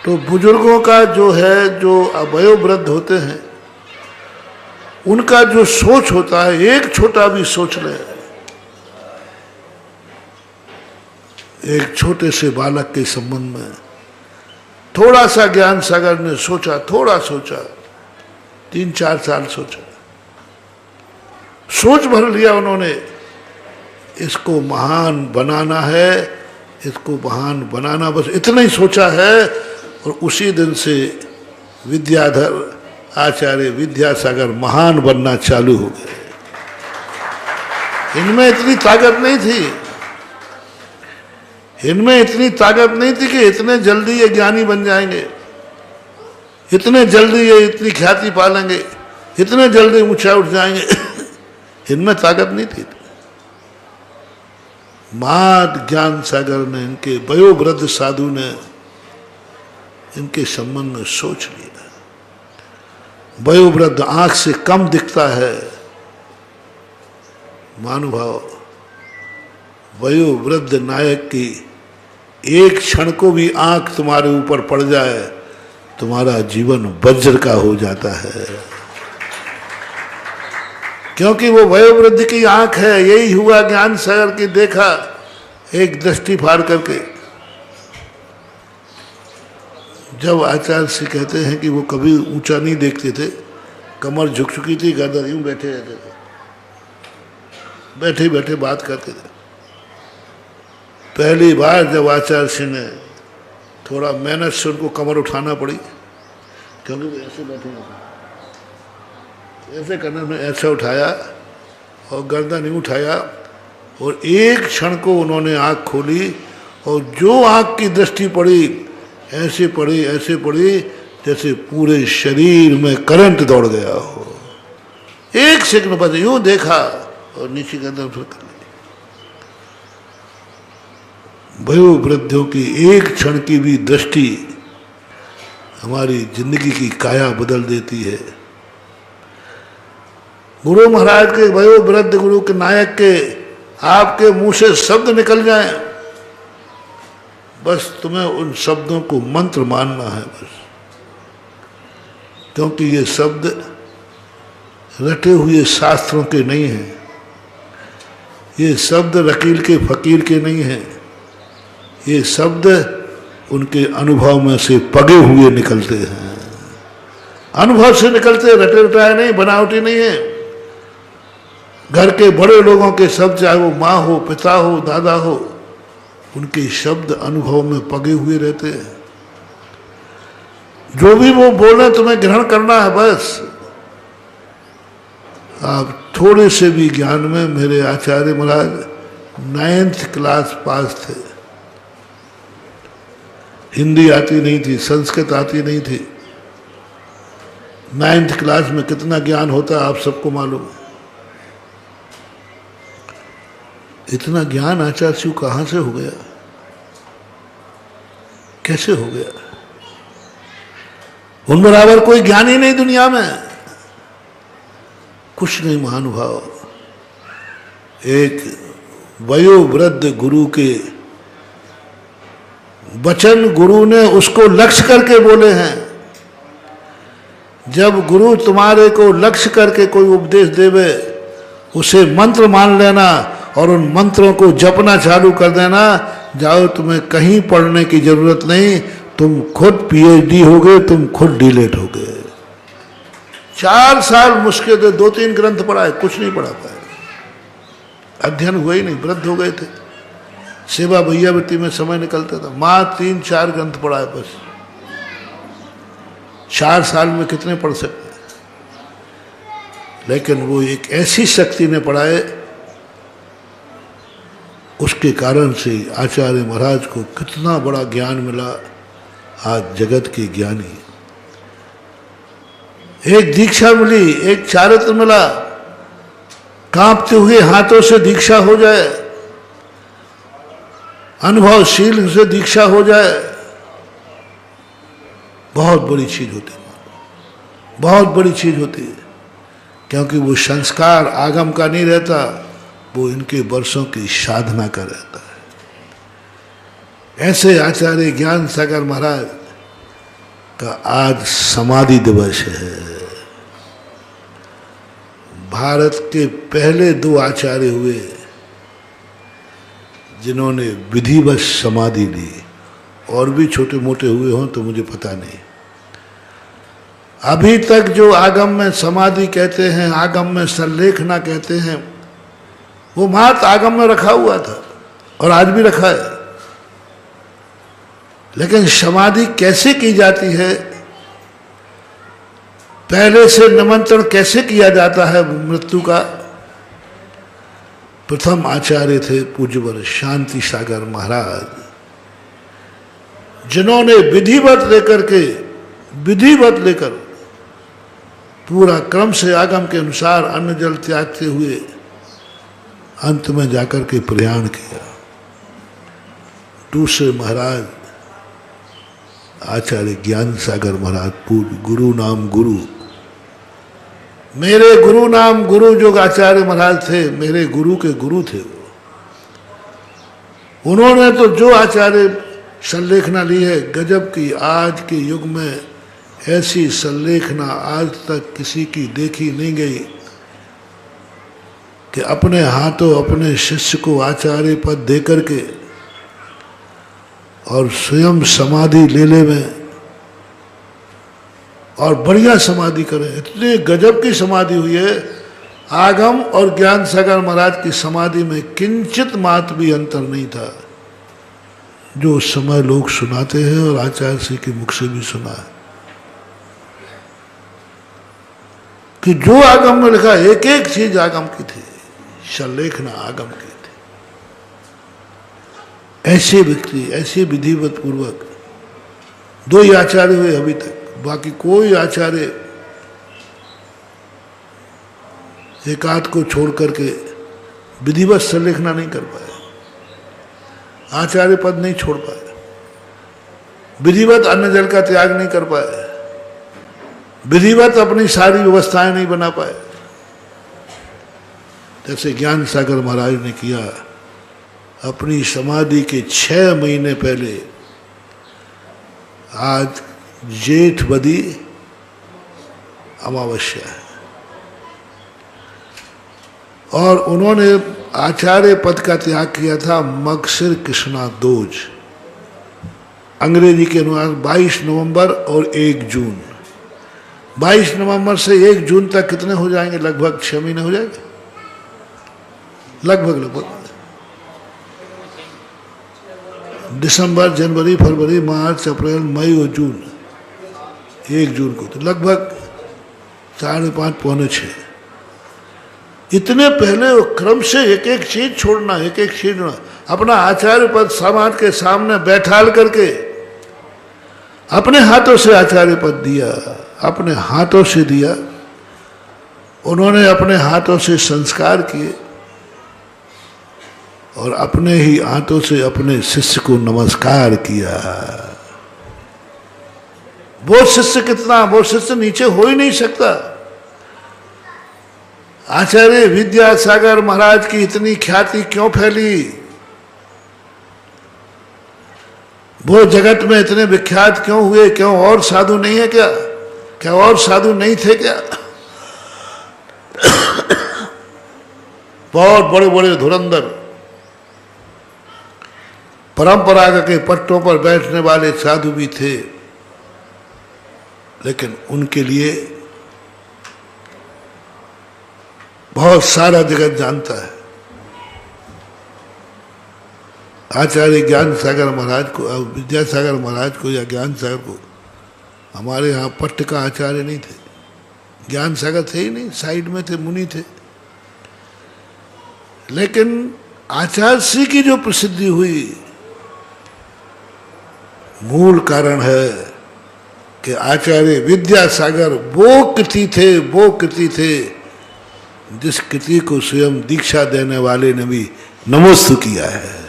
तो बुजुर्गों का जो है, जो वयोवृद्ध होते हैं, उनका जो सोच होता है, एक छोटा भी सोच ले, एक छोटे से बालक के संबंध में थोड़ा सा ज्ञान सागर ने सोचा, थोड़ा सोचा, 3-4 साल सोचा, सोच भर लिया उन्होंने, इसको महान बनाना है, इसको महान बनाना, बस इतना ही सोचा है। और उसी दिन से विद्याधर आचार्य विद्यासागर महान बनना चालू हो गए। इनमें इतनी ताकत नहीं थी, इनमें इतनी ताकत नहीं थी कि इतने जल्दी ये ज्ञानी बन जाएंगे, इतने जल्दी ये इतनी ख्याति पालेंगे, इतने जल्दी ऊंचा उठ जाएंगे। इनमें ताकत नहीं थी। माद ज्ञान सागर ने, इनके वयोवृद्ध साधु ने इनके संबंध में सोच लिया। वयोवृद्ध आंख से कम दिखता है, महानुभाव, वयोवृद्ध नायक की एक क्षण को भी आंख तुम्हारे ऊपर पड़ जाए, तुम्हारा जीवन वज्र का हो जाता है, क्योंकि वो वयोवृद्ध की आंख है। यही हुआ ज्ञान सागर की, देखा एक दृष्टि फाड़ करके। जब आचार्य से कहते हैं कि वो कभी ऊंचा नहीं देखते थे, कमर झुक चुकी थी, गर्दन यूं बैठे रहते थे, बैठे बैठे बात करते थे। पहली बार जब आचार्य सिंह ने थोड़ा मेहनत से उनको कमर उठाना पड़ी, क्योंकि वो ऐसे बैठे रहते, ऐसे करने में ऐसा उठाया और गर्दन यूं उठाया, और एक क्षण को उन्होंने आँख खोली, और जो आँख की दृष्टि पड़ी, ऐसे पड़ी जैसे पूरे शरीर में करंट दौड़ गया हो। एक सेकंड बाद यूं देखा और नीचे गर्दन फिर कर ली। वयोवृद्धों की एक क्षण की भी दृष्टि हमारी जिंदगी की काया बदल देती है। गुरु महाराज के, वयोवृद्ध गुरु के, नायक के आपके मुंह से शब्द निकल जाएं, बस तुम्हें उन शब्दों को मंत्र मानना है बस, क्योंकि ये शब्द रटे हुए शास्त्रों के नहीं हैं, ये शब्द वकील के फकीर के नहीं हैं, ये शब्द उनके अनुभव में से पगे हुए निकलते हैं, अनुभव से निकलते, रटे रटाए नहीं, बनावटी नहीं है। घर के बड़े लोगों के शब्द, चाहे वो माँ हो, पिता हो, दादा हो, उनके शब्द अनुभव में पगे हुए रहते हैं। जो भी वो बोले तुम्हें ग्रहण करना है बस। आप थोड़े से भी ज्ञान में, मेरे आचार्य महाराज 9th क्लास पास थे, हिंदी आती नहीं थी, संस्कृत आती नहीं थी। 9th क्लास में कितना ज्ञान होता है आप सबको मालूम है। इतना ज्ञान आचार्य शिव कहाँ से हो गया, कैसे हो गया? उन बराबर कोई ज्ञान ही नहीं दुनिया में, कुछ नहीं महानुभाव। एक वयोवृद्ध गुरु के वचन गुरु ने उसको लक्ष्य करके बोले हैं। जब गुरु तुम्हारे को लक्ष्य करके कोई उपदेश देवे, उसे मंत्र मान लेना और उन मंत्रों को जपना चालू कर देना। जाओ, तुम्हें कहीं पढ़ने की जरूरत नहीं, तुम खुद PhD हो गए, तुम खुद डीलेट हो गए। 4 साल मुश्किल से 2-3 ग्रंथ पढ़ाए, कुछ नहीं पढ़ा पाए, अध्ययन हुआ ही नहीं, वृद्ध हो गए थे। सेवा भैयावृत्ति में समय निकलता था, माँ 3-4 ग्रंथ पढ़ाए बस। 4 साल में कितने पढ़ सकते? लेकिन वो एक ऐसी शक्ति ने पढ़ाए, उसके कारण से आचार्य महाराज को कितना बड़ा ज्ञान मिला। आज जगत के ज्ञानी, एक दीक्षा मिली, एक चारित्र मिला, कांपते हुए हाथों से दीक्षा हो जाए, अनुभवशील से दीक्षा हो जाए, बहुत बड़ी चीज होती है, बहुत बड़ी चीज होती है। क्योंकि वो संस्कार आगम का नहीं रहता, वो इनके वर्षों की साधना का रहता है। ऐसे आचार्य ज्ञान सागर महाराज का आज समाधि दिवस है। भारत के पहले 2 आचार्य हुए जिन्होंने विधिवत समाधि ली, और भी छोटे मोटे हुए हों तो मुझे पता नहीं। अभी तक जो आगम में समाधि कहते हैं, आगम में संलेखना कहते हैं, वो मात्र आगम में रखा हुआ था और आज भी रखा है। लेकिन समाधि कैसे की जाती है, पहले से निमंत्रण कैसे किया जाता है मृत्यु का, प्रथम आचार्य थे पूज्यवर शांति सागर महाराज, जिन्होंने विधिवत लेकर पूरा क्रम से आगम के अनुसार अन्न जल त्यागते हुए अंत में जाकर के प्रयाण किया। दूसरे महाराज आचार्य ज्ञान सागर महाराज, पूज्य गुरु नाम गुरु, मेरे गुरु नाम गुरु जो आचार्य महाराज थे, मेरे गुरु के गुरु थे वो। उन्होंने तो जो आचार्य संलेखना ली है गजब की, आज के युग में ऐसी संलेखना आज तक किसी की देखी नहीं गई कि अपने हाथों अपने शिष्य को आचार्य पद दे करके और स्वयं समाधि लेने में और बढ़िया समाधि करें। इतने गजब की समाधि हुई है। आगम और ज्ञान सागर महाराज की समाधि में किंचित मात्र भी अंतर नहीं था, जो उस समय लोग सुनाते हैं और आचार्य श्री के मुख से भी सुना है कि जो आगम में लिखा एक एक चीज आगम की थी, संलेखना आगम की थी। ऐसे व्यक्ति ऐसे विधिवत पूर्वक 2 ही आचार्य हुए अभी तक, बाकी कोई आचार्य एक आध को छोड़ करके विधिवत संलेखना नहीं कर पाए, आचार्य पद नहीं छोड़ पाए, विधिवत अन्न जल का त्याग नहीं कर पाए, विधिवत अपनी सारी व्यवस्थाएं नहीं बना पाए, जैसे ज्ञान सागर महाराज ने किया। अपनी समाधि के 6 महीने पहले, आज जेठ बदी अमावस्या है, और उन्होंने आचार्य पद का त्याग किया था मगसिर कृष्णा दोज, अंग्रेजी के अनुसार 22 नवंबर और 1 जून। 22 नवंबर से 1 जून तक कितने हो जाएंगे? लगभग 6 महीने हो जाएंगे, लगभग दिसंबर, जनवरी, फरवरी, मार्च, अप्रैल, मई और जून, 1 जून को तो लगभग 5.5 पौने 6। इतने पहले वो क्रम से एक एक चीज छोड़ना, एक एक चीज छोड़ना, अपना आचार्य पद समाज के सामने बैठाल करके अपने हाथों से आचार्य पद दिया, अपने हाथों से दिया। उन्होंने अपने हाथों से संस्कार किए और अपने ही हाथों से अपने शिष्य को नमस्कार किया। वो शिष्य कितना, वो शिष्य नीचे हो ही नहीं सकता। आचार्य विद्यासागर महाराज की इतनी ख्याति क्यों फैली? वो जगत में इतने विख्यात क्यों हुए? क्यों और साधु नहीं है क्या? क्या और साधु नहीं थे क्या? बहुत बड़े बड़े धुरंधर, परंपरा के पट्टों पर बैठने वाले साधु भी थे, लेकिन उनके लिए बहुत सारा जगत जानता है। आचार्य ज्ञान सागर महाराज को, विद्यासागर महाराज को या ज्ञान सागर को, हमारे यहाँ पट्ट का आचार्य नहीं थे, ज्ञान सागर थे ही नहीं, साइड में थे, मुनि थे। लेकिन आचार्य श्री की जो प्रसिद्धि हुई, मूल कारण है कि आचार्य विद्यासागर वो कृति थे जिस कृति को स्वयं दीक्षा देने वाले ने भी नमोस्तु किया है।